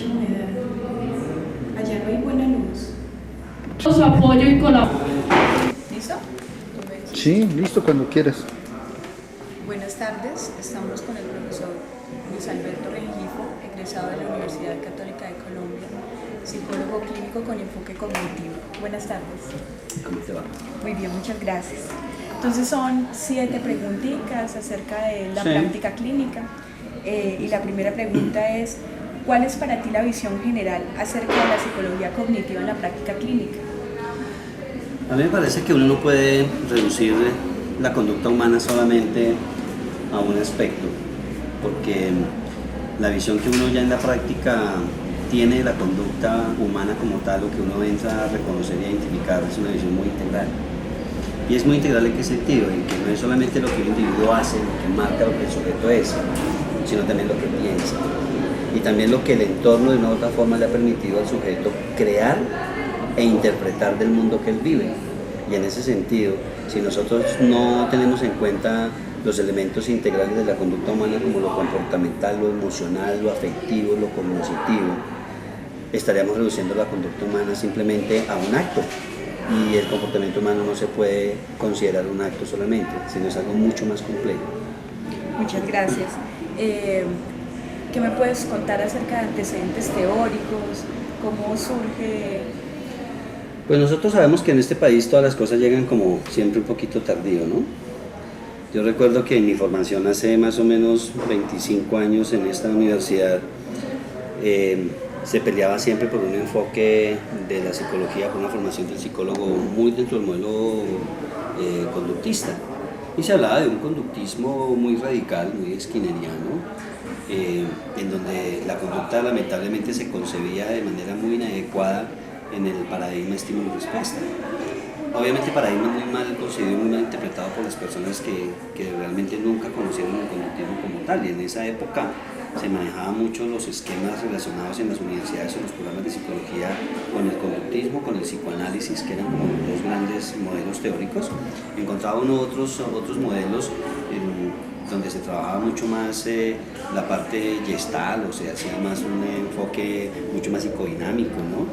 mucha humedad. Allá no hay buena luz. Su apoyo y colaboración. ¿Listo? ¿Tú me dices? Sí, listo, cuando quieras. Buenas tardes, estamos con el profesor Luis Alberto Rengifo, egresado de la Universidad Católica de Colombia, psicólogo clínico con enfoque cognitivo. Buenas tardes. ¿Cómo te va? Muy bien, muchas gracias. Entonces son 7 preguntitas acerca de la práctica clínica. Y la primera pregunta es, ¿cuál es para ti la visión general acerca de la psicología cognitiva en la práctica clínica? A mí me parece que uno no puede reducir la conducta humana solamente a un aspecto, porque la visión que uno ya en la práctica tiene de la conducta humana como tal, lo que uno entra a reconocer y a identificar, es una visión muy integral. Y es muy integral en qué sentido, en que no es solamente lo que el individuo hace, lo que marca lo que el sujeto es, sino también lo que piensa. Y también lo que el entorno de una u otra forma le ha permitido al sujeto crear e interpretar del mundo que él vive. Y en ese sentido, si nosotros no tenemos en cuenta los elementos integrales de la conducta humana como lo comportamental, lo emocional, lo afectivo, lo cognitivo, estaríamos reduciendo la conducta humana simplemente a un acto. Y el comportamiento humano no se puede considerar un acto solamente, sino es algo mucho más complejo. Muchas gracias. ¿Qué me puedes contar acerca de antecedentes teóricos? ¿Cómo surge? Pues nosotros sabemos que en este país todas las cosas llegan como siempre un poquito tardío, ¿no? Yo recuerdo que en mi formación hace más o menos 25 años en esta universidad se peleaba siempre por un enfoque de la psicología, por una formación del psicólogo muy dentro del modelo conductista. Y se hablaba de un conductismo muy radical, muy skinneriano, en donde la conducta lamentablemente se concebía de manera muy inadecuada en el paradigma estímulo-respuesta. Obviamente paradigma muy mal concebido, muy mal interpretado por las personas que realmente nunca conocieron el conductismo como tal, y en esa época se manejaban mucho los esquemas relacionados en las universidades o los programas de psicología con el conductismo, con el psicoanálisis, que eran como los dos grandes modelos teóricos. Encontraba uno otros modelos donde se trabajaba mucho más la parte gestal, o sea, hacía más un enfoque mucho más psicodinámico, ¿no?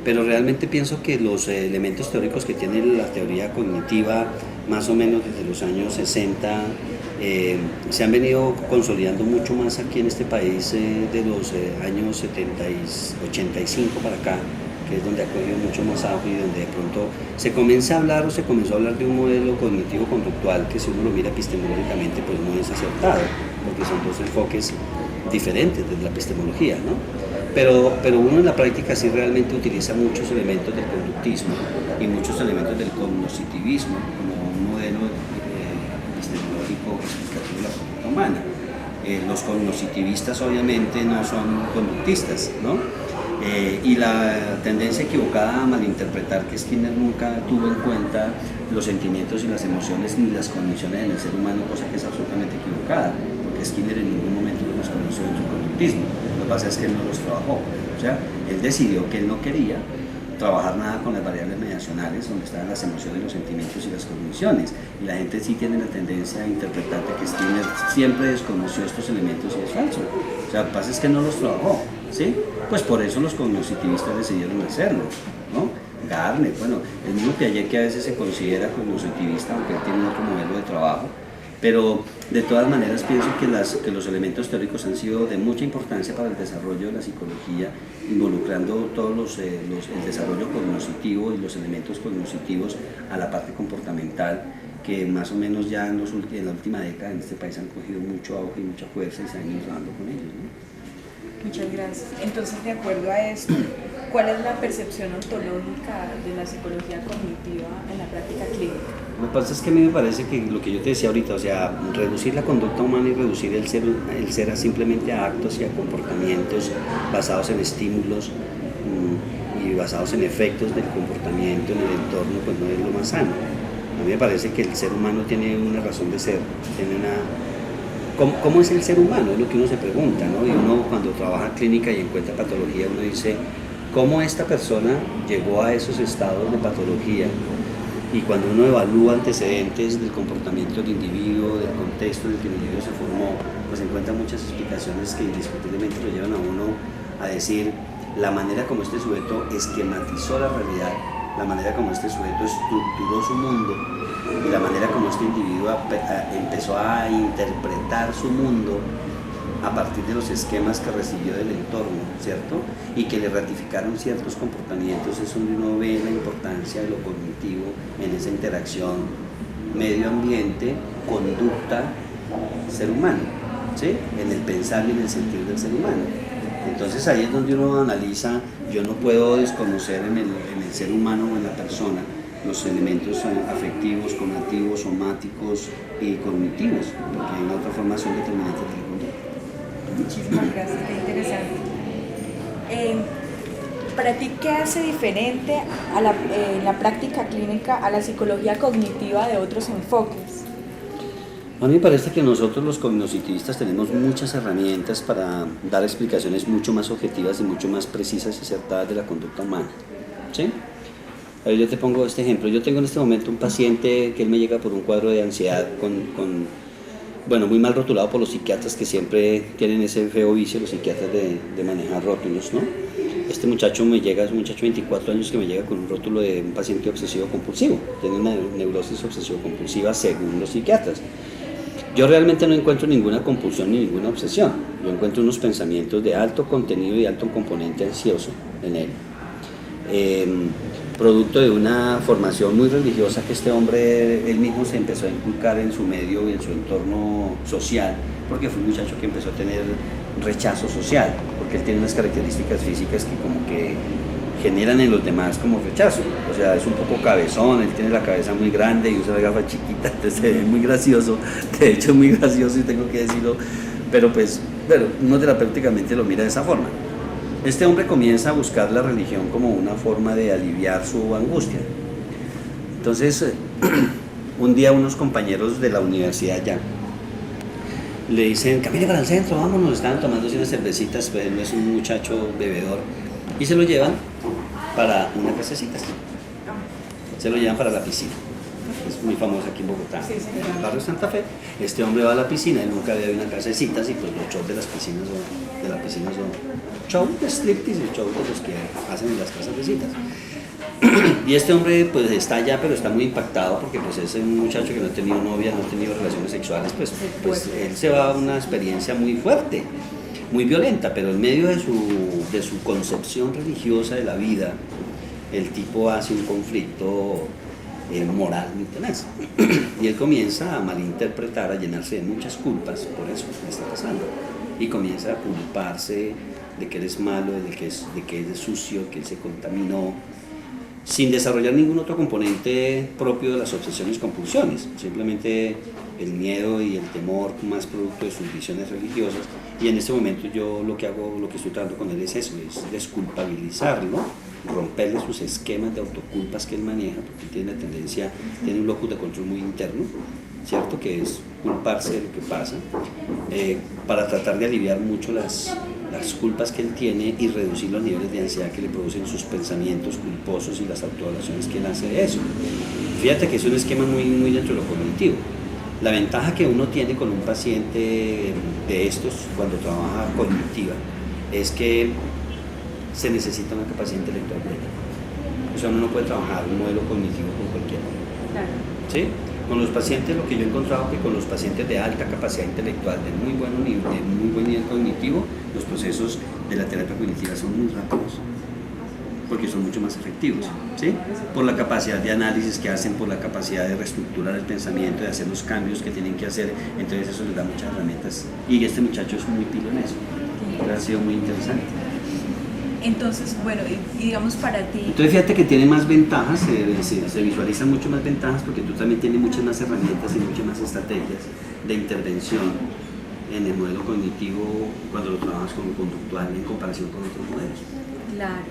Pero realmente pienso que los elementos teóricos que tiene la teoría cognitiva, más o menos desde los años 60, se han venido consolidando mucho más aquí en este país de los años 70 y 85 para acá, que es donde ha cogido mucho más auge y donde de pronto se comienza a hablar o se comenzó a hablar de un modelo cognitivo-conductual que si uno lo mira epistemológicamente pues no es acertado, porque son dos enfoques diferentes de la epistemología, ¿no? Pero uno en la práctica sí realmente utiliza muchos elementos del conductismo y muchos elementos del cognitivismo como un modelo epistemológico explicativo de la conducta humana. Los cognitivistas obviamente no son conductistas, ¿no? Y la tendencia equivocada a malinterpretar que Skinner nunca tuvo en cuenta los sentimientos y las emociones ni las condiciones en el ser humano, cosa que es absolutamente equivocada, porque Skinner en ningún momento los conoció en su conductismo. Lo que pasa es que él no los trabajó, o sea, él decidió que él no quería trabajar nada con las variables mediacionales donde estaban las emociones, los sentimientos y las cogniciones, y la gente sí tiene la tendencia a interpretar que Skinner siempre desconoció estos elementos y es falso. O sea, lo que pasa es que no los trabajó, ¿sí? Pues por eso los cognitivistas decidieron hacerlo, ¿no? Garner, bueno, el mismo Piaget, que a veces se considera cognitivista, aunque él tiene otro modelo de trabajo, pero de todas maneras pienso que los elementos teóricos han sido de mucha importancia para el desarrollo de la psicología, involucrando todos el desarrollo cognitivo y los elementos cognitivos a la parte comportamental, que más o menos ya en la última década en este país han cogido mucho auge y mucha fuerza y se han ido trabajando con ellos, ¿no? Muchas gracias. Entonces, de acuerdo a esto, ¿cuál es la percepción ontológica de la psicología cognitiva en la práctica clínica? Lo que pasa es que a mí me parece que lo que yo te decía ahorita, o sea, reducir la conducta humana y reducir el ser simplemente a actos y a comportamientos basados en estímulos y basados en efectos del comportamiento en el entorno, pues no es lo más sano. A mí me parece que el ser humano tiene una razón de ser, tiene una... ¿Cómo es el ser humano? Es lo que uno se pregunta, ¿no? Y uno cuando trabaja en clínica y encuentra patología, uno dice, ¿cómo esta persona llegó a esos estados de patología Y cuando uno evalúa antecedentes del comportamiento del individuo, del contexto en el que el individuo se formó, pues encuentra muchas explicaciones que indiscutiblemente lo llevan a uno a decir la manera como este sujeto esquematizó la realidad, la manera como este sujeto estructuró su mundo y la manera como este individuo empezó a interpretar su mundo a partir de los esquemas que recibió del entorno, ¿cierto? Y que le ratificaron ciertos comportamientos, es donde uno ve la importancia de lo cognitivo en esa interacción medio ambiente, conducta, ser humano, ¿sí? En el pensar y en el sentir del ser humano. Entonces ahí es donde uno analiza, yo no puedo desconocer en el ser humano o en la persona los elementos afectivos, cognitivos, somáticos y cognitivos, porque de una otra forma son determinantes del conducta. Muchísimas gracias, qué interesante. Para ti, ¿qué hace diferente a la práctica clínica a la psicología cognitiva de otros enfoques? A mí me parece que nosotros los cognoscitivistas tenemos muchas herramientas para dar explicaciones mucho más objetivas y mucho más precisas y acertadas de la conducta humana, ¿sí? A ver, yo te pongo este ejemplo. Yo tengo en este momento un paciente que él me llega por un cuadro de ansiedad bueno, muy mal rotulado por los psiquiatras que siempre tienen ese feo vicio, los psiquiatras de manejar rótulos, ¿no? Este muchacho me llega, es un muchacho de 24 años que me llega con un rótulo de un paciente obsesivo-compulsivo, tiene una neurosis obsesivo-compulsiva según los psiquiatras. Yo realmente no encuentro ninguna compulsión ni ninguna obsesión, yo encuentro unos pensamientos de alto contenido y alto componente ansioso en él. Producto de una formación muy religiosa que este hombre, él mismo se empezó a inculcar en su medio y en su entorno social, porque fue un muchacho que empezó a tener rechazo social, porque él tiene unas características físicas que como que generan en los demás como rechazo, o sea, es un poco cabezón, él tiene la cabeza muy grande y usa la gafa chiquita, entonces se ve muy gracioso, de hecho muy gracioso y tengo que decirlo, pero pues, bueno, uno terapéuticamente lo mira de esa forma. Este hombre comienza a buscar la religión como una forma de aliviar su angustia. Entonces, un día unos compañeros de la universidad ya le dicen, camine para el centro, vámonos, estaban tomándose unas cervecitas, pues él es un muchacho bebedor, y se lo llevan para una casa de citas. Se lo llevan para la piscina. Es muy famosa aquí en Bogotá, en el barrio Santa Fe. Este hombre va a la piscina, él nunca había ido a una casa de citas y pues los shows de las piscinas son shows de striptease y shows de los que hacen en las casas de citas. Y este hombre pues está allá, pero está muy impactado porque pues es un muchacho que no ha tenido novia, no ha tenido relaciones sexuales, pues él se va a una experiencia muy fuerte, muy violenta, pero en medio de su concepción religiosa de la vida, el tipo hace un conflicto moral muy tenaz. Y él comienza a malinterpretar, a llenarse de muchas culpas por eso que está pasando. Y comienza a culparse de que él es malo, de que él es sucio, que él se contaminó, sin desarrollar ningún otro componente propio de las obsesiones y compulsiones, simplemente el miedo y el temor más producto de sus visiones religiosas. Y en este momento yo lo que estoy tratando con él es eso, es desculpabilizarlo, romperle sus esquemas de autoculpas que él maneja, porque tiene la tendencia, tiene un locus de control muy interno, ¿cierto? Que es culparse de lo que pasa, para tratar de aliviar mucho las culpas que él tiene y reducir los niveles de ansiedad que le producen sus pensamientos culposos y las autoevaluaciones que él hace de eso. Fíjate que es un esquema muy, muy dentro de lo cognitivo. La ventaja que uno tiene con un paciente de estos cuando trabaja cognitiva es que se necesita una capacidad intelectual buena. O sea, uno no puede trabajar un modelo cognitivo con cualquiera. Claro. ¿Sí? Con los pacientes, lo que yo he encontrado que con los pacientes de alta capacidad intelectual, de muy buen nivel cognitivo, los procesos de la terapia cognitiva son muy rápidos, porque son mucho más efectivos, ¿sí? Por la capacidad de análisis que hacen, por la capacidad de reestructurar el pensamiento, de hacer los cambios que tienen que hacer, entonces eso les da muchas herramientas. Y este muchacho es muy pilo en eso, ha sido muy interesante. Entonces, bueno, y digamos para ti... Entonces fíjate que tiene más ventajas, se visualizan mucho más ventajas porque tú también tienes muchas más herramientas y muchas más estrategias de intervención en el modelo cognitivo cuando lo trabajas como conductual en comparación con otros modelos. Claro.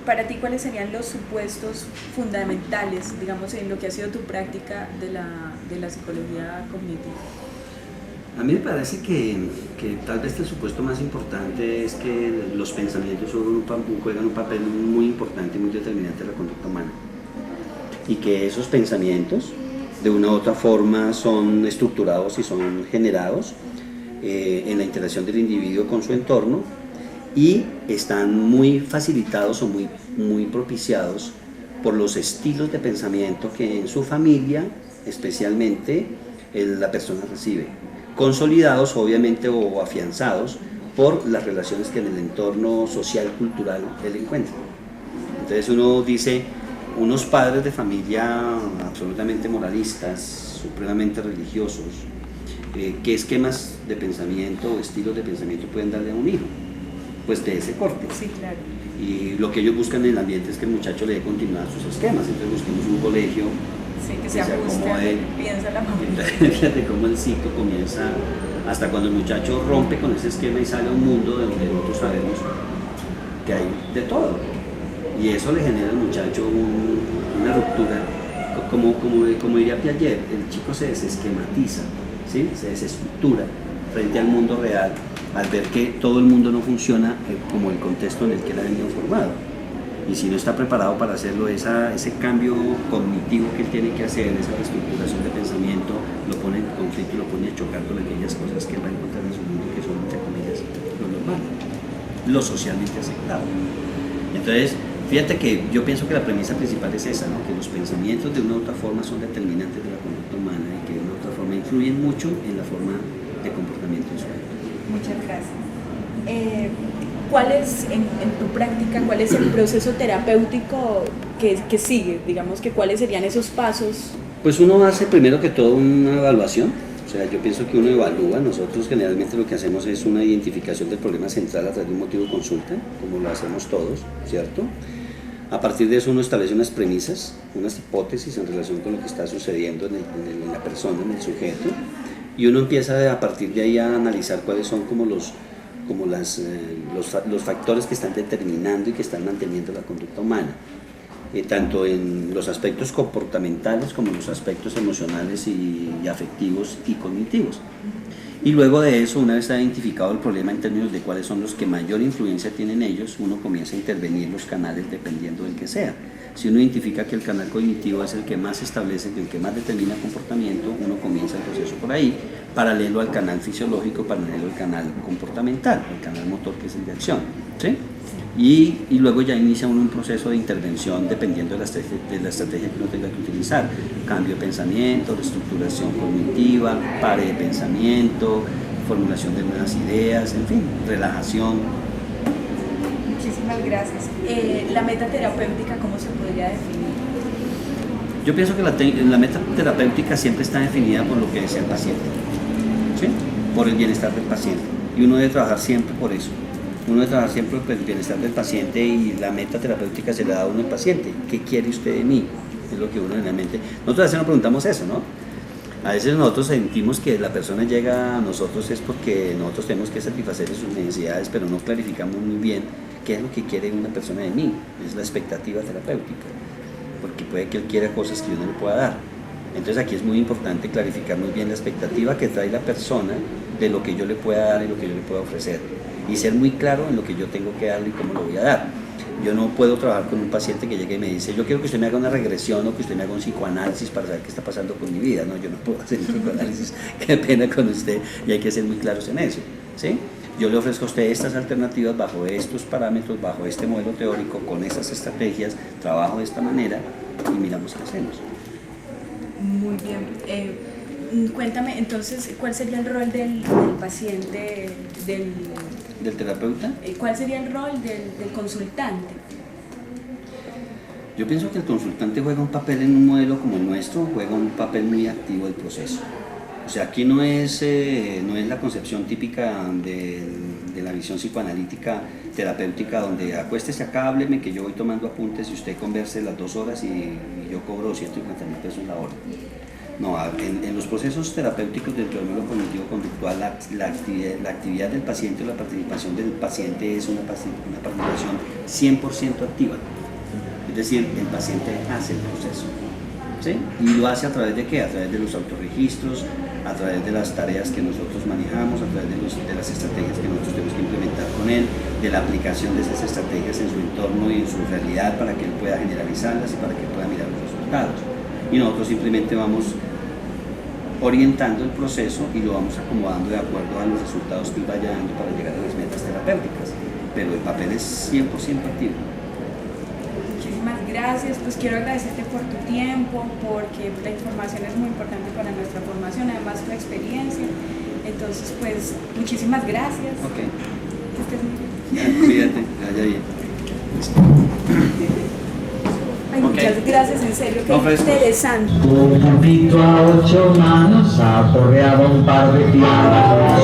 Para ti, ¿cuáles serían los supuestos fundamentales, digamos, en lo que ha sido tu práctica de la psicología cognitiva? A mí me parece que tal vez el supuesto más importante es que los pensamientos juegan un papel muy importante y muy determinante en la conducta humana. y que esos pensamientos de una u otra forma son estructurados y son generados en la interacción del individuo con su entorno y están muy facilitados o muy propiciados por los estilos de pensamiento que en su familia especialmente la persona recibe, consolidados obviamente o afianzados por las relaciones que en el entorno social, cultural él encuentra. Entonces uno dice, unos padres de familia absolutamente moralistas, supremamente religiosos, ¿qué esquemas de pensamiento o estilos de pensamiento pueden darle a un hijo? Pues de ese corte. Sí, claro. Y lo que ellos buscan en el ambiente es que el muchacho le dé continuidad a sus esquemas, entonces busquemos un colegio que se ajuste a lo que piensa la familia. Fíjate cómo el ciclo comienza, hasta cuando el muchacho rompe con ese esquema y sale a un mundo de donde nosotros sabemos que hay de todo. Y eso le genera al muchacho una ruptura, como diría Piaget, el chico se desesquematiza, ¿sí? Se desestructura frente al mundo real al ver que todo el mundo no funciona como el contexto en el que él ha venido formado. Y si no está preparado para hacerlo, ese cambio cognitivo que él tiene que hacer, esa reestructuración de pensamiento, lo pone en conflicto y lo pone a chocar con aquellas cosas que él va a encontrar en su mundo que son, entre comillas, lo normal, lo socialmente aceptado. Entonces, fíjate que yo pienso que la premisa principal es esa, ¿no? Que los pensamientos de una u otra forma son determinantes de la conducta humana y que de una u otra forma influyen mucho en la forma de comportamiento en su vida. Muchas gracias. ¿Cuál es, en tu práctica, cuál es el proceso terapéutico que sigue? Digamos que cuáles serían esos pasos. Pues uno hace primero que todo una evaluación, o sea, yo pienso que uno evalúa, nosotros generalmente lo que hacemos es una identificación del problema central a través de un motivo de consulta, como lo hacemos todos, ¿cierto? A partir de eso uno establece unas premisas, unas hipótesis en relación con lo que está sucediendo en la persona, en el sujeto, y uno empieza a partir de ahí a analizar cuáles son como los factores que están determinando y que están manteniendo la conducta humana, tanto en los aspectos comportamentales como en los aspectos emocionales y afectivos y cognitivos. Y luego de eso, una vez identificado el problema en términos de cuáles son los que mayor influencia tienen ellos, uno comienza a intervenir los canales dependiendo del que sea. Si uno identifica que el canal cognitivo es el que más establece, el que más determina comportamiento, uno comienza el proceso por ahí, paralelo al canal fisiológico, paralelo al canal comportamental, el canal motor que es el de acción, ¿sí? Y luego ya inicia uno un proceso de intervención dependiendo de la estrategia que uno tenga que utilizar. Cambio de pensamiento, reestructuración cognitiva, pare de pensamiento, formulación de nuevas ideas, en fin, relajación. Muchísimas gracias. ¿La meta terapéutica cómo se podría definir? Yo pienso que la meta terapéutica siempre está definida por lo que desea el paciente, ¿sí? Por el bienestar del paciente. Y uno debe trabajar siempre por eso. Uno debe trabajar siempre por el bienestar del paciente y la meta terapéutica se le da a uno al paciente. ¿Qué quiere usted de mí? Es lo que uno realmente... Nosotros a veces nos preguntamos eso, ¿no? A veces nosotros sentimos que la persona llega a nosotros es porque nosotros tenemos que satisfacer sus necesidades, pero no clarificamos muy bien qué es lo que quiere una persona de mí. Es la expectativa terapéutica, porque puede que él quiera cosas que yo no le pueda dar. Entonces aquí es muy importante clarificar muy bien la expectativa que trae la persona de lo que yo le pueda dar y lo que yo le pueda ofrecer. Y ser muy claro en lo que yo tengo que darle y cómo lo voy a dar. Yo no puedo trabajar con un paciente que llegue y me dice, yo quiero que usted me haga una regresión o que usted me haga un psicoanálisis para saber qué está pasando con mi vida. No, yo no puedo hacer un psicoanálisis, qué pena con usted, y hay que ser muy claros en eso, ¿sí? Yo le ofrezco a usted estas alternativas bajo estos parámetros, bajo este modelo teórico, con estas estrategias, trabajo de esta manera y miramos qué hacemos. Muy bien. Cuéntame, entonces, ¿cuál sería el rol del paciente, ¿Del terapeuta? ¿Cuál sería el rol del consultante? Yo pienso que el consultante juega un papel en un modelo como el nuestro, juega un papel muy activo del proceso. O sea, aquí no es la concepción típica de la visión psicoanalítica terapéutica donde acuéstese acá, hábleme que yo voy tomando apuntes y usted converse las 2 horas y yo cobro 150.000 pesos la hora. No, en los procesos terapéuticos dentro del modelo cognitivo-conductual la actividad del paciente o la participación del paciente es una participación 100% activa. Es decir, el paciente hace el proceso, ¿sí? Y lo hace a través de ¿qué? A través de los autorregistros, a través de las tareas que nosotros manejamos, a través de las estrategias que nosotros tenemos que implementar con él, de la aplicación de esas estrategias en su entorno y en su realidad para que él pueda generalizarlas y para que pueda mirar los resultados. resultados. Y nosotros simplemente vamos orientando el proceso y lo vamos acomodando de acuerdo a los resultados que él vaya dando para llegar a las metas terapéuticas. Pero el papel es 100% activo. Muchísimas gracias, pues quiero agradecerte por tu tiempo, porque la información es muy importante para nuestra formación, además tu experiencia. Entonces, pues, muchísimas gracias. Ok. Que estés muy bien. Cuídate, que vaya bien. Ay, muchas gracias, en serio, qué interesante. Un poquito a 8 manos, aporreaba un par de pianos.